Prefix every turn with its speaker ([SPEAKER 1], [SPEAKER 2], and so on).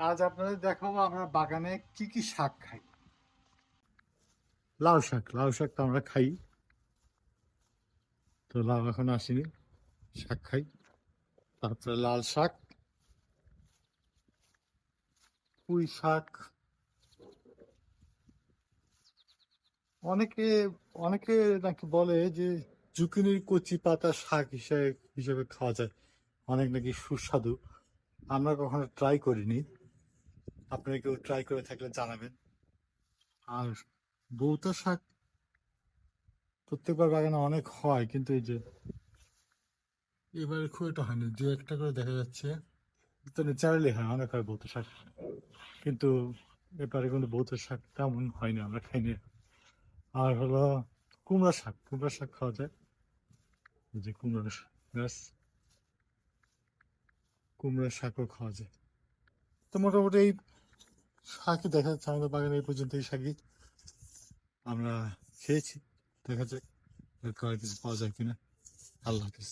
[SPEAKER 1] আজ আপনাদের দেখাবো আমরা বাগানে কি কি শাক খাই। লাউ শাক তো আমরা খাই। তো লাউ এখন আসেনি, শাক খাই। তারপরে লাল শাক, পুঁই শাক। অনেকে অনেকে নাকি বলে যে জুকিনির কচি পাতা শাক হিসেবে হিসেবে খাওয়া যায়, অনেক নাকি সুস্বাদু। আমরা কখনো ট্রাই করিনি, আপনারা কেউ ট্রাই করে থাকলে জানাবেন। আর বউতা শাক প্রত্যেকবার বাগানে অনেক হয়, কিন্তু এই যে এবারে খুব একটা হয়নি, দু একটা করে দেখা যাচ্ছে। তো ন্যাচারালি হয়, অনেক হয় বউতা শাক, কিন্তু এবারে কিন্তু বউতা শাক তেমন হয়নি, আমরা খাইনি। আর হলো কুমড়া শাক খাওয়া যায়। এই যে কুমড়া শাক গাছ, কুমড়া শাকও খাওয়া যায়। তো মোটামুটি এই শাকই দেখা যাচ্ছে আমাদের বাগানে এই পর্যন্ত, এই শাকই আমরা খেয়েছি। দেখা যাক এর কয়েক কিছু পাওয়া যায় কিনা। আল্লাহ হাফিজ।